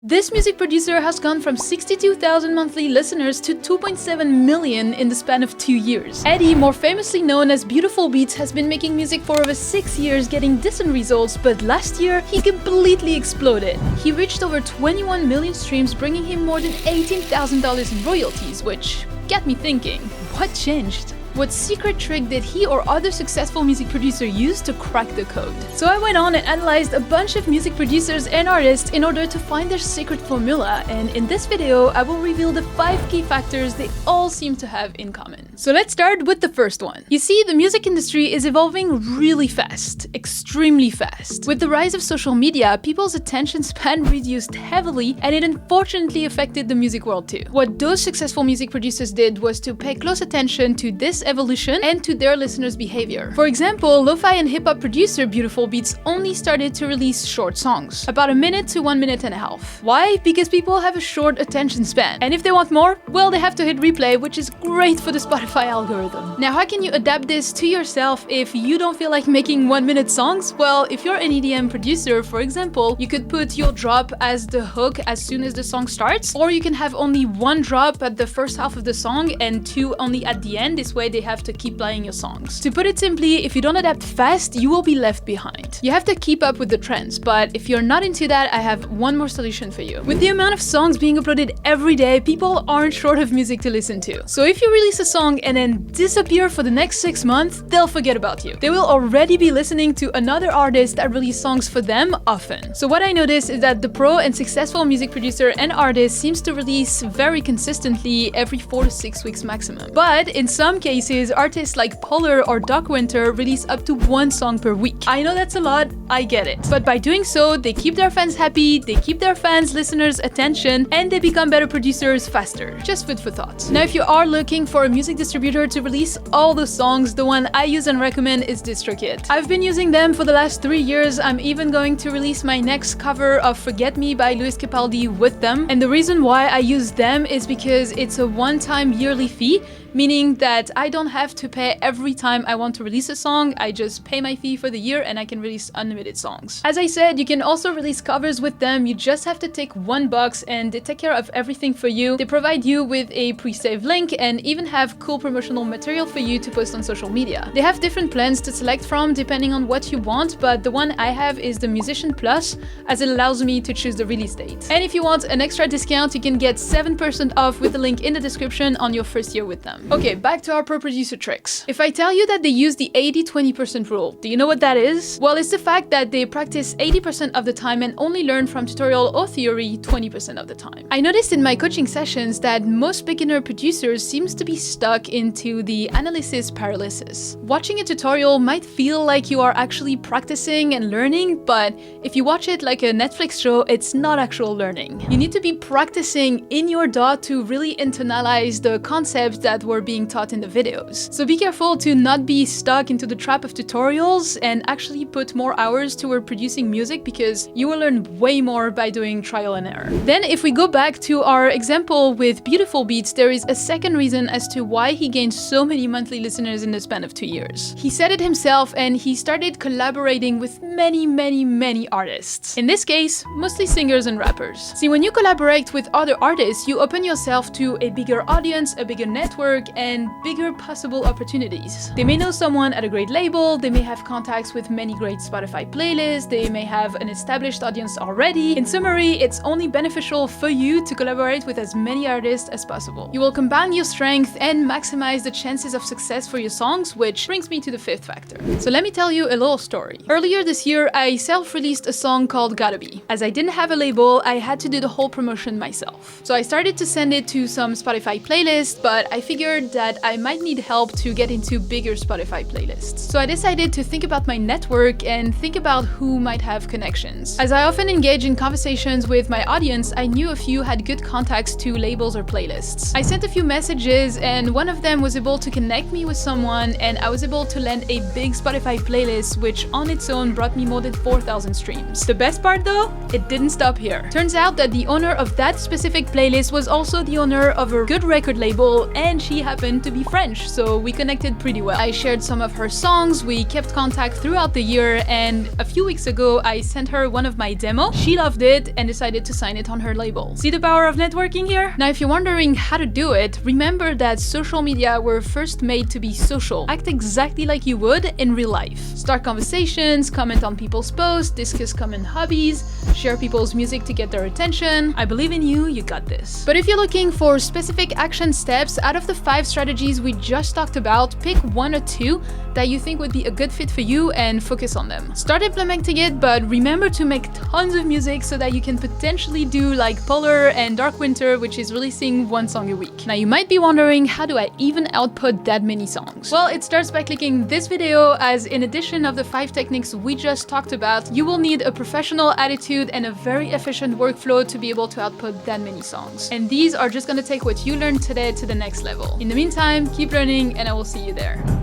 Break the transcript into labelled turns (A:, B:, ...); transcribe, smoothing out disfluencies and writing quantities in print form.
A: This music producer has gone from 62,000 monthly listeners to 2.7 million in the span of 2 years. Eddie, more famously known as Beautiful Beats, has been making music for over 6 years, getting decent results, but last year he completely exploded. He reached over 21 million streams, bringing him more than $18,000 in royalties, which got me thinking, what changed? What secret trick did he or other successful music producer use to crack the code? So I went on and analyzed a bunch of music producers and artists in order to find their secret formula, and in this video I will reveal the 5 key factors they all seem to have in common. So let's start with the first one. You see, the music industry is evolving really fast, extremely fast. With the rise of social media, people's attention span reduced heavily, and it unfortunately affected the music world too. What those successful music producers did was to pay close attention to this evolution and to their listeners' behavior. For example, lo-fi and hip-hop producer Beautiful Beats only started to release short songs, about a minute to 1 minute and a half. Why? Because people have a short attention span, and if they want more, well, they have to hit replay, which is great for the Spotify algorithm. Now, how can you adapt this to yourself if you don't feel like making 1-minute songs? Well, if you're an EDM producer, for example, you could put your drop as the hook as soon as the song starts, or you can have only 1 drop at the first half of the song and 2 only at the end. This way they have to keep playing your songs. To put it simply, if you don't adapt fast, you will be left behind. You have to keep up with the trends, but if you're not into that, I have one more solution for you. With the amount of songs being uploaded every day, people aren't short of music to listen to. So if you release a song and then disappear for the next 6 months, they'll forget about you. They will already be listening to another artist that release songs for them often. So what I noticed is that the pro and successful music producer and artist seems to release very consistently every 4 to 6 weeks maximum. But in some cases, artists like Polar or Doc Winter release up to 1 song per week. I know that's a lot, I get it. But by doing so, they keep their fans happy, they keep their fans' listeners' attention, and they become better producers faster. Just food for thought. Now, if you are looking for a music distributor to release all the songs, the one I use and recommend is DistroKid. I've been using them for the last 3 years. I'm even going to release my next cover of Forget Me by Luis Capaldi with them. And the reason why I use them is because it's a one-time yearly fee, meaning that I don't have to pay every time I want to release a song. I just pay my fee for the year and I can release unlimited songs. As I said, you can also release covers with them. You just have to take $1 and they take care of everything for you. They provide you with a pre-saved link and even have cool promotional material for you to post on social media. They have different plans to select from depending on what you want, but the one I have is the Musician Plus, as it allows me to choose the release date. And if you want an extra discount, you can get 7% off with the link in the description on your first year with them. Okay, back to our pro producer tricks. If I tell you that they use the 80-20% rule, do you know what that is? Well, it's the fact that they practice 80% of the time and only learn from tutorial or theory 20% of the time. I noticed in my coaching sessions that most beginner producers seems to be stuck into the analysis paralysis. Watching a tutorial might feel like you are actually practicing and learning, but if you watch it like a Netflix show, it's not actual learning. You need to be practicing in your DAW to really internalize the concepts that were being taught in the videos. So be careful to not be stuck into the trap of tutorials and actually put more hours toward producing music, because you will learn way more by doing trial and error. Then if we go back to our example with Beautiful Beats, there is a second reason as to why he gained so many monthly listeners in the span of 2 years. He said it himself and he started collaborating with many artists. In this case, mostly singers and rappers. See, when you collaborate with other artists, you open yourself to a bigger audience, a bigger network, and bigger possible opportunities. They may know someone at a great label, they may have contacts with many great Spotify playlists, they may have an established audience already. In summary, it's only beneficial for you to collaborate with as many artists as possible. You will combine your strength and maximize the chances of success for your songs, which brings me to the 5th factor. So let me tell you a little story. Earlier this year, I self-released a song called Gotta Be. As I didn't have a label, I had to do the whole promotion myself. So I started to send it to some Spotify playlists, but I figured that I might need help to get into bigger Spotify playlists. So I decided to think about my network and think about who might have connections. As I often engage in conversations with my audience, I knew a few had good contacts to labels or playlists. I sent a few messages and one of them was able to connect me with someone, and I was able to land a big Spotify playlist, which on its own brought me more than 4,000 streams. The best part though, it didn't stop here. Turns out that the owner of that specific playlist was also the owner of a good record label, and she happened to be French. French, so we connected pretty well. I shared some of her songs, we kept contact throughout the year, and a few weeks ago I sent her one of my demos. She loved it and decided to sign it on her label. See the power of networking here? Now, if you're wondering how to do it, remember that social media were first made to be social. Act exactly like you would in real life. Start conversations, comment on people's posts, discuss common hobbies, share people's music to get their attention. I believe in you, you got this. But if you're looking for specific action steps out of the 5 strategies we just talked about, pick 1 or 2 that you think would be a good fit for you and focus on them. Start implementing it, but remember to make tons of music so that you can potentially do like Polar and Dark Winter, which is releasing 1 song a week. Now you might be wondering, how do I even output that many songs? Well, it starts by clicking this video, as in addition of the 5 techniques we just talked about, you will need a professional attitude and a very efficient workflow to be able to output that many songs. And these are just gonna take what you learned today to the next level. In the meantime, keep learning and I will see you there.